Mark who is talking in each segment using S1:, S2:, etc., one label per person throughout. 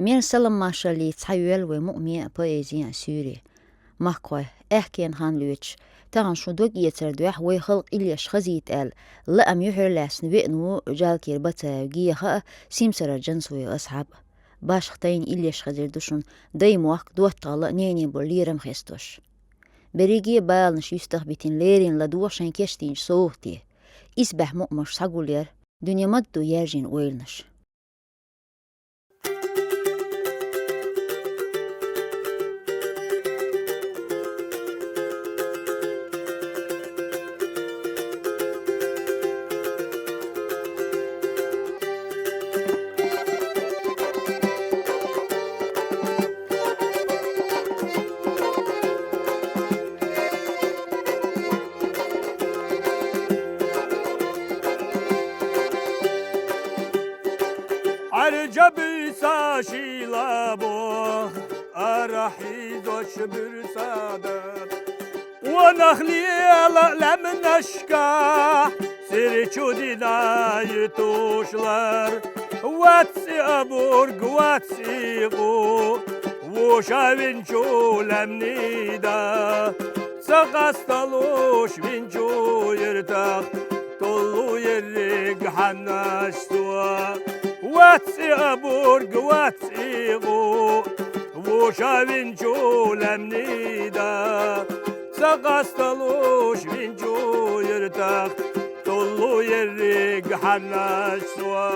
S1: مير سلام ماشالي تحيول ومؤمية بويزيان سوري محكوة احكين خان لوتش تاغن شدوك يتردوح ويخلق إلياش خزيت آل لا أم يحر لاس نبئنو جال كيربتا وجيخا سيمسر جنس ويغصحاب باش ختين إلياش خزير دوشن دايم وقت دوات طالا نيني بوليرم خيستوش بريجي بال نش يستخبتين ليرين لدوشن كيشتين صوتي إسبح مؤمش ساقولير دنيا مدو يرجين ويلنش
S2: عرجبي ساشي لابو أرحي دوش برسادت ونخلي لم نشكا سيري چودينا يتوشلر واتسي أبورغ واتسي غو وشاوينچو لمنيدا سقاستلوش وينچو يرتاق طلو يرق حناشتوا واتسي أبورغ واتسي غو وشاوينچو لمنيدا سقاستلوش وينچو يرتاق طلو يرق حناشتوا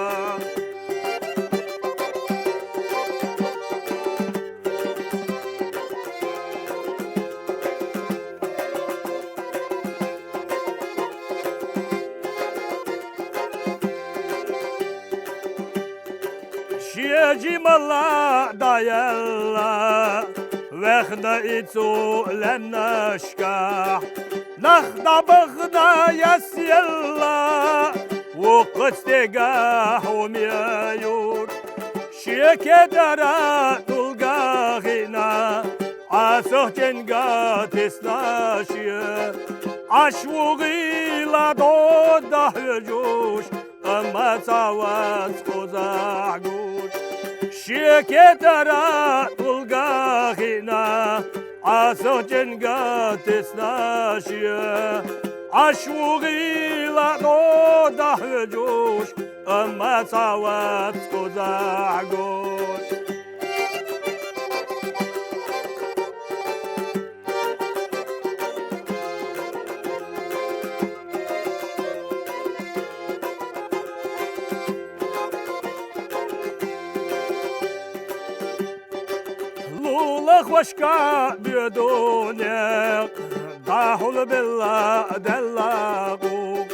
S2: شيجي ملا دايلا وخدا إتو لنشكح نخدا بخدا يسيلا وقستقاح وميايور شيكي درا تلقاخنا عاسوه جنقا تسناشي عشوغي لا دودا هجوش أما تعوات قزاع قوش شيكي ترى تلقاخنا عاسو جنقا تسناشي عشوغي لا دودا هجوش أما تعوات قزاع قوش وشكا بيدونك ضاحل بالله دلاقوك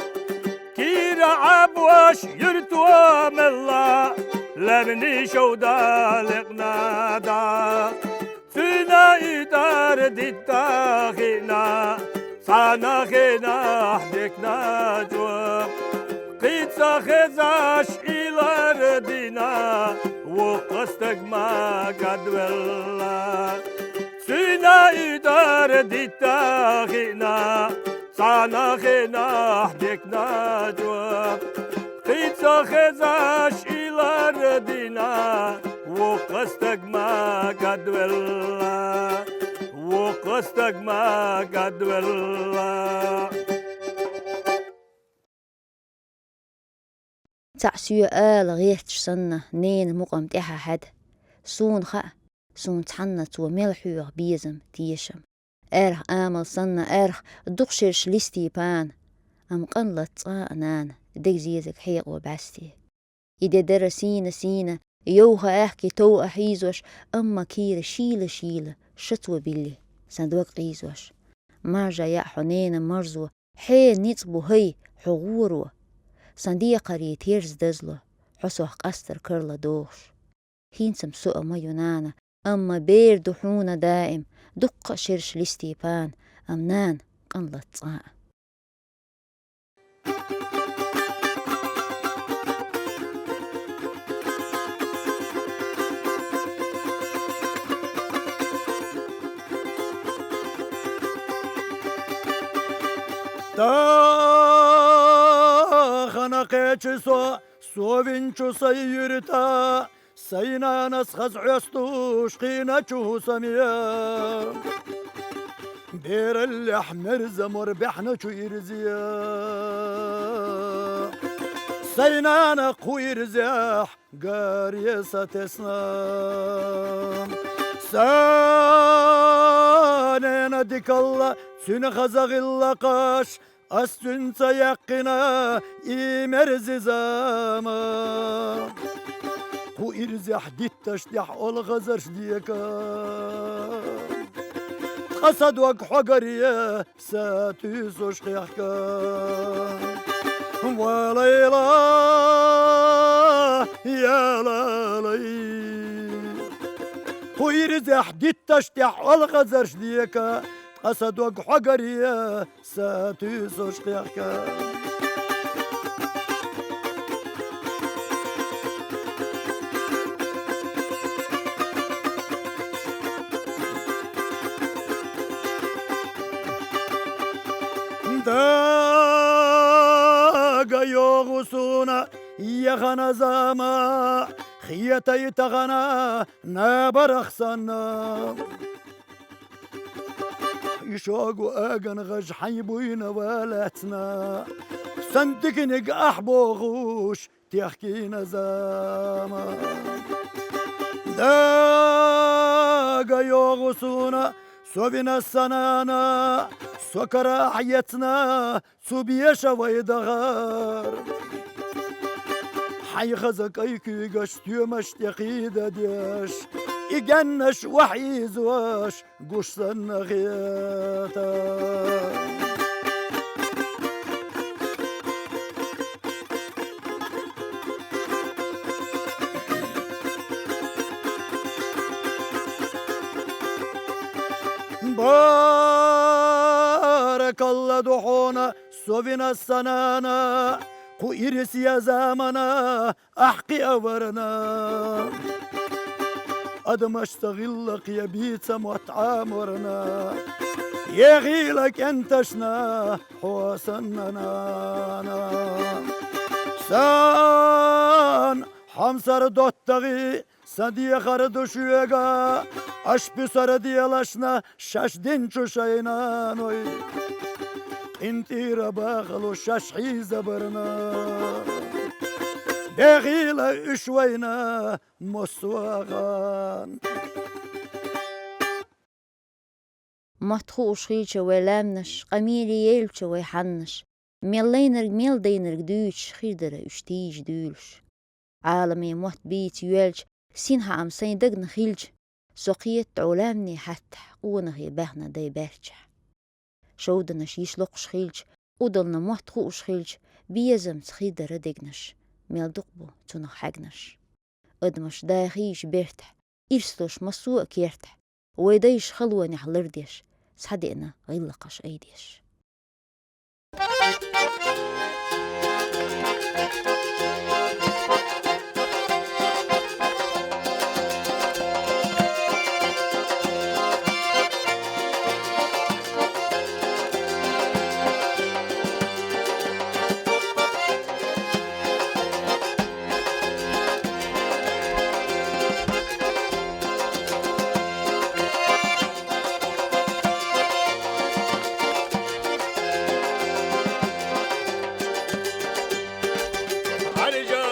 S2: كيرا عبوش يرتوى ملا لبني شودا لقنادا فينا إدار ديتاخينا صانا خينا حدكنا جوا قيتسا خزاش إلى ردينا وقستك ما قد ولا سينا إدار ديتاخينا صانا خينا حدكنا جوا قيتسا خزاش إلى ردينا وقستك ما قد ولا وقستك ما قد ولا
S1: تعسيو آل غيرتش سنة نين مقام تيحا حد سون خا سون تحنت وملحوغ بيزم تيشم ارخ آمل سنة ارخ دقشرش لستي بان أم قنلت نان دق زيزك حيق وبعستي إذا در سينة يوها أحكي تو أحيزوش أما كير شيلة شتوى بيلي صندوق قيزوش مرجع يا حنين مرزو حين نيتبو هي حغورو صنديق ريت يرز دزلو حسوح قستر كرلا دوش هينسم سوء ما يونانا أما بير دحونا دائم دق شرش لستيبان أمنان قنلت صاء
S2: خنقيتش سو سوفينچو سيرتا
S3: سينا نسخز عيستوش قينا شو سميا بير الأحمر زمر بحنا شو يرزيا سينا نقوي رزاح قاريسة تسنام سانينا ديك الله سن خزغ اللقاش أستن سيقنا إيمرز زمان قو إرزح ديت تشتح الغزرش ديكا قصد وق حقرية ساتيسوش قيحكا وليلا يا لالي قو إرزح ديت تشتح الغزرش ديكا قصد وق حقرية ساتيسوش قيحكا داقا يوغسونا يغنا زاما خيتي تغنا نابرخصنا يشوقو اغن غج حيبوين والاتنا سنتكنك احبوغوش تحكينا زاما داقا يوغسونا سوبنا السنانا سكر حياتنا سوبيش ويدغار حي خزك ايكي قشتيو مشتقيدة ديش إجنش وحي زواش قش سنغياتا بارك الله دحونا سوفنا السنانا قو إرس يا زامنا أحقي أورنا أدم أشتغل لك يا بيت سموت عامرنا يا غيلك أنتشنا حواسنا سان حمسر دوتغي سدي خرد شويغا أشبي سرديلاشنا شاشدين شوشينا نوي انتي رباغلو شاشحي زبرنا بغيلا اشوينا مسواغان
S1: مطخوش خيلش ولامنش قميلي يلش ويحنش ميلينر ميل دينر دوش خيدر اشتيج دولش عالمي موت بيت يولش سينها عم سين دقن خيلج سقيت علامني حتى قونه يبهنا دي بارجح شودنا شيش لقش خيلج ودلنا موت خوش خيلج بيزم تخيدر دقنش ميل دقبو تنخ حقنش ادمش داخيش بيرتح إرسلوش مسوق كيرتح ويديش خلوة نحلرديش صدقنا غيلقش ايديش
S2: عرجا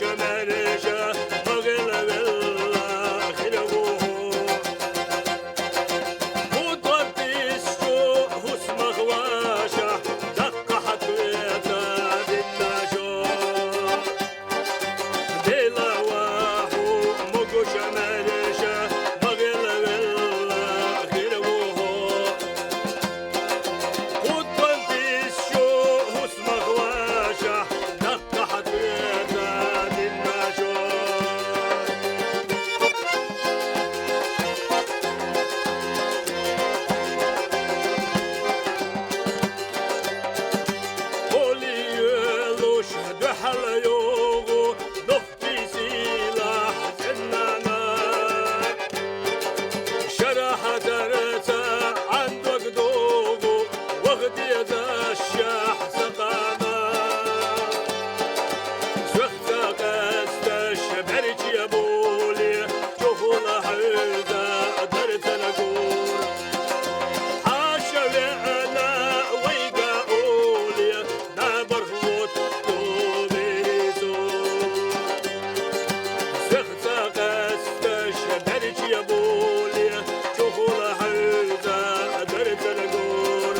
S2: شمرشة مغل بالله خلوه وطبيس شو اسم غواشة دق حطيتا بالنجو ديلا واحو مقو شمرشة مغل بالله خلوه وطبيس شو اسم غواشة دق حطيتا بالنجو وليلوش دحل يوغو ضفتي سلاح زنانا شرح درتا عندك دوغو وغدي ذا الشاح سقانا سختا قستش برج يا بولي شوفوا لحيدا درت القول حاشا لأنا ويقاولي نابر موت طوبيزو سختا قستش برج يا بولي شوفوا لحيدا درت القول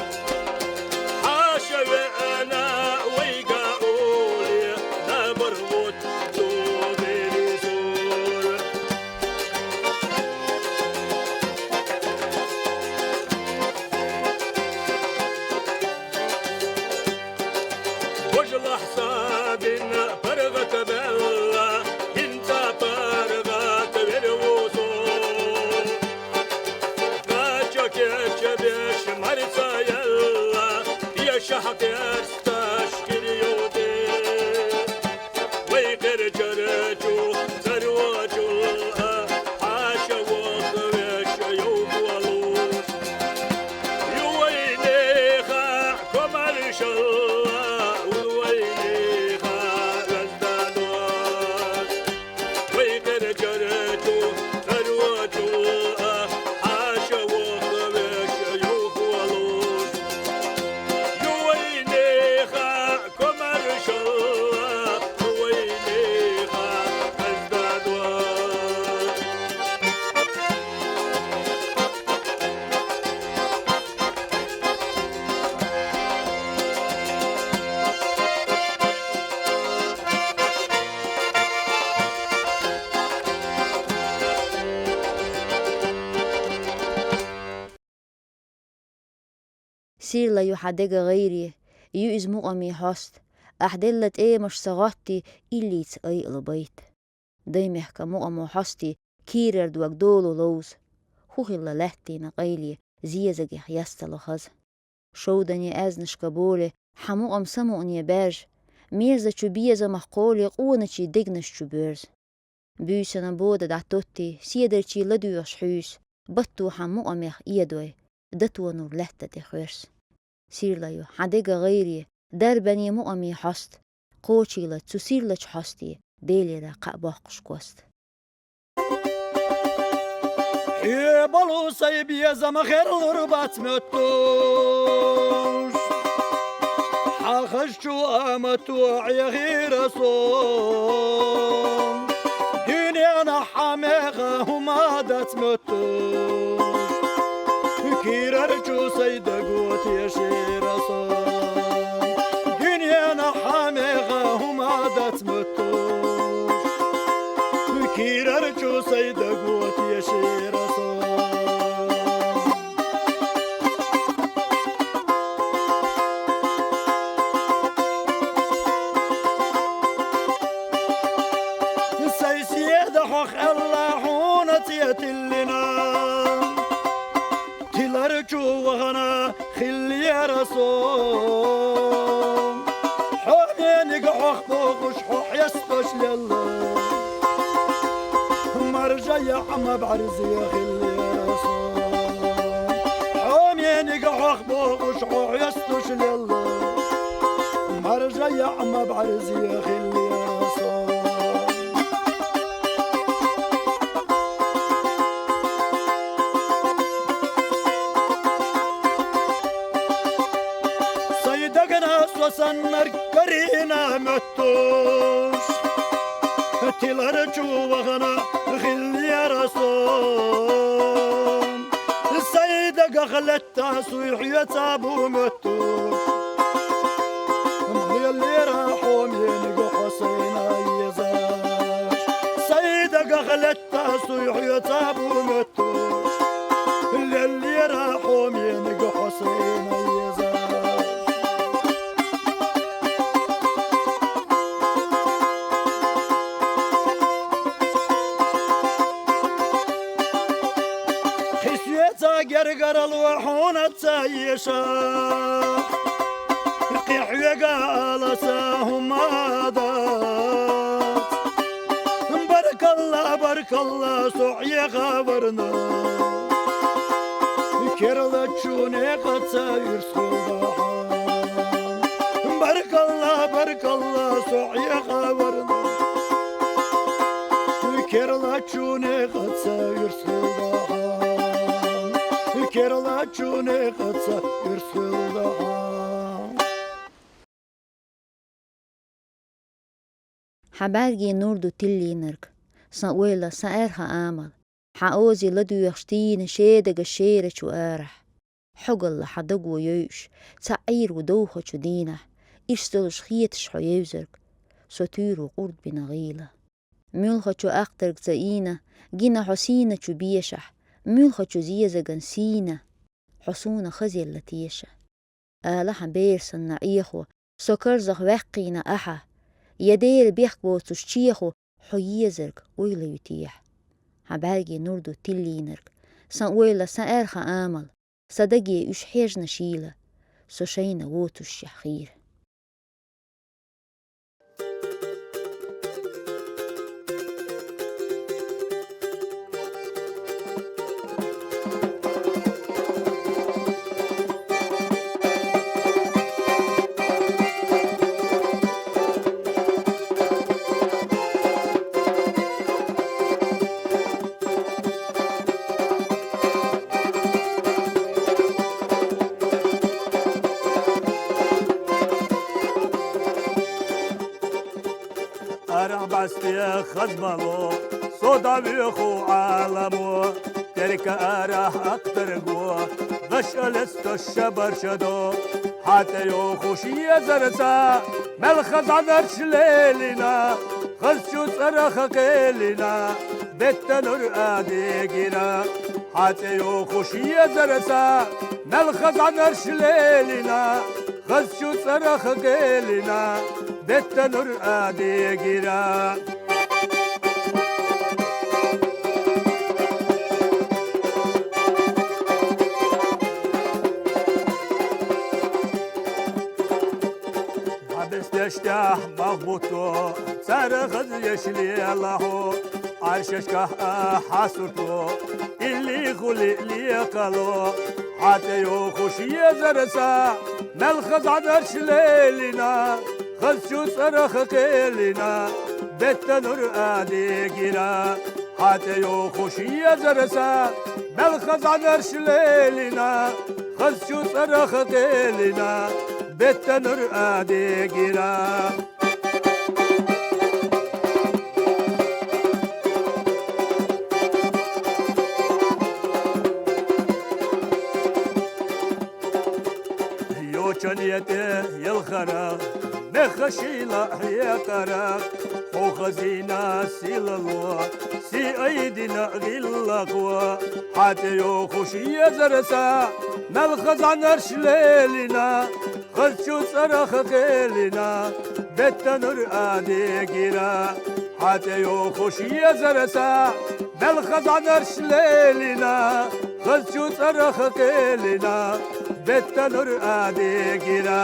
S2: حاشا لأنا ويقاولي نابر موت طوبيزو وجل حسابنا فرغت بلا انت فرغت بالوصول فاجك يجبش مرسى يلا يا شحق يستشكل يودي ويقر جرجو زرواجو حاشا وخرش يوم ولوش يوينيخا كمال شلا وينيخا رزدانوان ويقر جرجو زرواجو حاشا وخرش يوم ولوش يوينيخا كمال شلا وينيخا رزدانوان
S1: سير لا يحدق غيري يؤز مقامي حست أحدلت إيه مش صغاتي إلي تأي البيت دايمح كمقامو حستي كيرر دوك دولو لوز خوخي لا لحتي نقايلي زيزاقي يستلو خز شودني أزنش كبولي حمقام سمعني باج ميرزا چو بيزا محقولي قونة چي دقنش چو بيرز بيسنا بودا دعتوتي سيدر چي لدوش حوس بطو حمقاميخ إيدوي دتو نور لحتة تخيرس سير لايو حدقة غيري دربني مقامي حست قوشي لا تسير لك حستي ديلي دا قاباقش كوست
S3: يا بلو صيب يا زمخير الرباط متوش حخشو امتوع يا غير صوم دنيانا حميغة هما دات متوش كيررجو سيد قوت يا شير صوم دنيانا حميغة هما دات متوش كيررجو سيد قوت يا شير صوم السيسيد حخ الله حونتيت لنا تلرجو وغنا خلي يا رسول حومينك حخ بوغش حوح يسبش لله مرجع يا عم بعرز يا خلي يا رسول حومينك حخ بوغش حوح يسبش لله مرجع يا عم بعرز يا خلي يا رسول صيدقنا وسنر كرينا متوش تلار جوغنا غلي رسول السيدة قخلتها صيحية تابو متوش اللي راحوا من حسين يزاش سيدة قخلتها صيحية تابو متوش اللي راحوا من حسين يزاش قرقر الوحونة تايشة قيحية قال ساهم مادات بارك الله سعي غابرنا كرلة جوني قد ساير سخوضاحان بارك الله سعي غابرنا كرلة جوني قد ساير سخوضاحان Kerala çune katsa yırsılda
S1: حبالجي نوردو تلي نرك ساويلا سائرها آمل حاوزي لدو يخشتين شيدق الشيرة وآرح حقل لحدق ويوش سعير ودوخة دينه إشتلش خيتش حيوزرك ستيرو قرد بنغيلة ملخة أقترك زينة جينا حسينة بيشح ملخة زيزة جنسينة حصونة خزي لتيشة آلها بيرسن نعيخو سكرزخ وقينا أحا يدير بيخبو تشيخو حييزرك ويلا يتيح حبالجي نوردو تلينرك سان ويلا سائرها آمل صدقي إش حيجنا شيلة سوشينا ووتو الشخير
S2: بستي خزملو صودا بيخو عالمو ترك أراح أقترقو غشلست الشبر شدو حتى يوخوشي زرسا ملخز عدرش ليلنا خزشو صرخ قيلنا بتنور آديقنا حتى يوخوشي زرسا ملخز عدرش ليلنا خزشو صرخ قيلنا بتنور آديقنا استشتاح مغبوطو سارغز يشلي الله عرششكه حاسرتو اللي خلي لي قالو حتى يوخوشي زرسا ملخز عدرش ليلنا خزشو صرخ قيلنا بتنور آديقنا حتى يوخوشي زرسا ملخز عدرش ليلنا خزشو صرخ قيلنا بتنور آديقنا يوشنيته يلخرا نخشي لحيا قرا وخزينا سيللو سي ايدنا غلقوا حتى يوخشي زرسا نلخز عن عرش ليلنا خزشو صرخ قيلنا بتنور آديقنا حتى يوخشي زرسا نلخز عن عرش ليلنا خزشو صرخ قيلنا بتنور آديقنا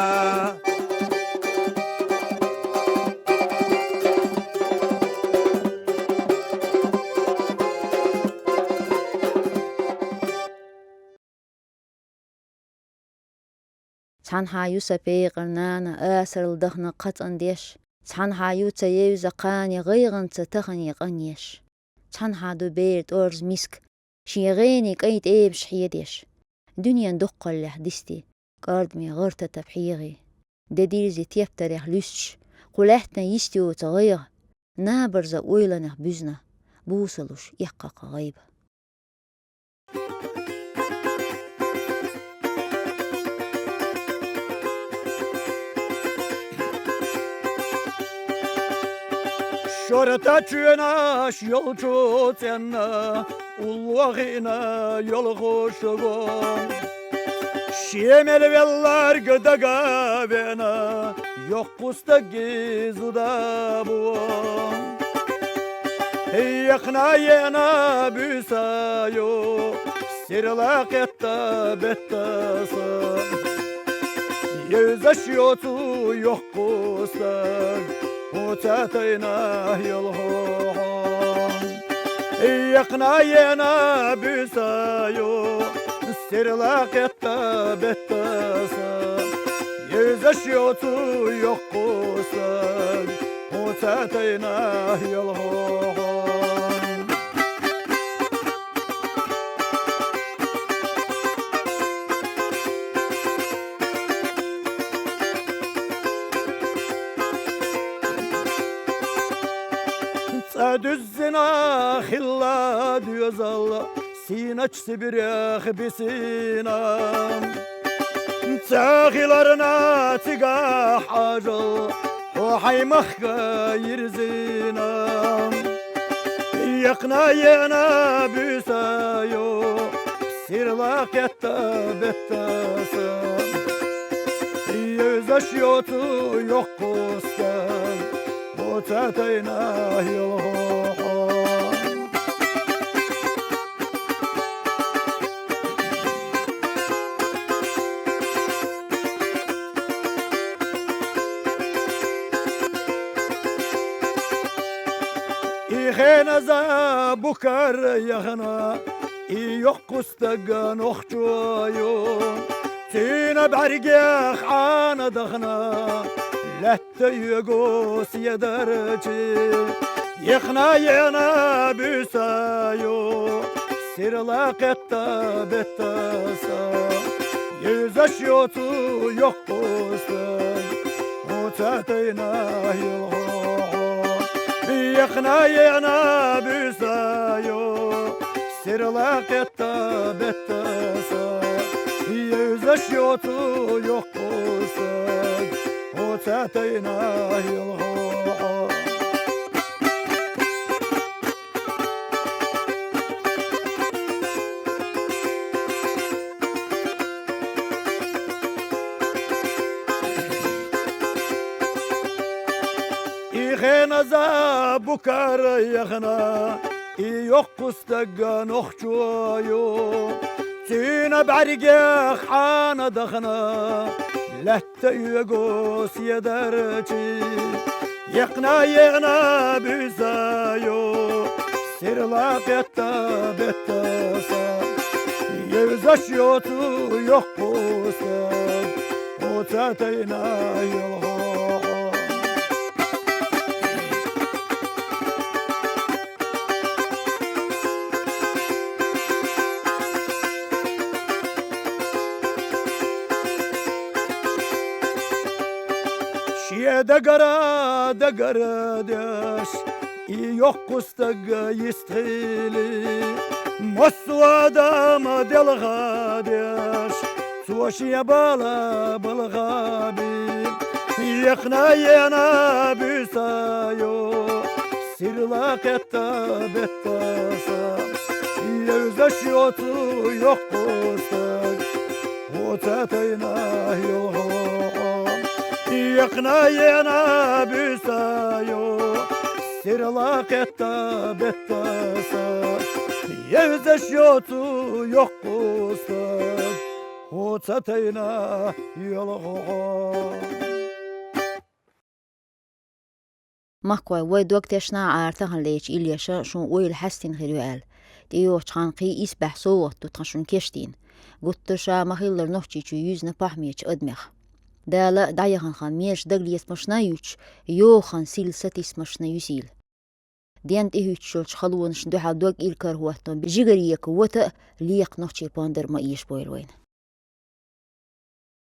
S1: تحن حايو سبيق رنانا آسر الدخنا قطن ديش تحن حايو تيو زقاني غيغن تتخني قنيش تحن حادو بيرت أرز مسك شيغيني قيت ايب شحيديش دنيا ندق اللح دستي قاردمي غرطة تبحيغي دديرزي تيبتريح لسش قلحتنا يستيو تغيغ نابرزة ويلنخ بزنة بوصلوش يحقق غيبة.
S3: Şorta çünaş yolcu tenna Ullahina yol hoşugun Şemel vellar gödaga vena Yok kusta gizuda bu Yakna yena büsayo Sirlak etta bettasa Yüzaş yotu yok kusta وتاتينا يلهون يقنا ينا بسايو السرلاق التابتاسا يزشيوتو يقوسا وتاتينا يلهون Düzzina hilla düz Allah Sinaç sibirah bisinam Tağilarına tigah acıl O haymahka yirzinam Yakna yena büsayo Sirlak etta bettasam Yüzaş yotu yok kustan وتاتينا يلهون إيخينا زا بكر يغنى إيوك قستقان أخجويون تينا بعرقيخ عانا دغنا لا تيقوس يدرجي يخنا ينا بسايو سرلاق التابتاسا يزش يوتو يقوسا وتاتينا يلغون يخنا ينا بسايو سرلاق التابتاسا يزش يوتو يقوسا وتاتينا يلغون إيخينا زا بكر يغنى إيوك قستقان أخجويو تينا بعرقيخ عانا دغنا لا تيقوس يدرجي يقنا ينا بزايو سرلاق التابتاسا يزش يوتو يقوسا وتاتينا يلغون دقرا داش يوق قستق يستغيلي مسوادة ما دلغاداش سواشي بالا بالغابي يقنا ينا بسايو سرلاق التابتاسا يوزش يوتو يوق قستق وتاتينا يلغون يقنا ينا بسايو سرلاق التابتاسا يوزش يوتو يقوسا وتاتينا يلغون
S1: ماكوا ويدوك تشنا عارتهن ليش إلياشا شون ويل حستين غيروال ديو تشانقي إسبح صوت تتخشون كيشتين قلتشا مخيلر نوحتي يوزنا بحميش أدمخ دالا دايخان خان ميش دغليس مشنايوش يوخان سيل ستيس مشنايوسيل ديانت إيهوش خلونش دوحا دوغ إلكار هواتن بجيغريك وطا ليق نوحتي باندر ما إيش بويلوين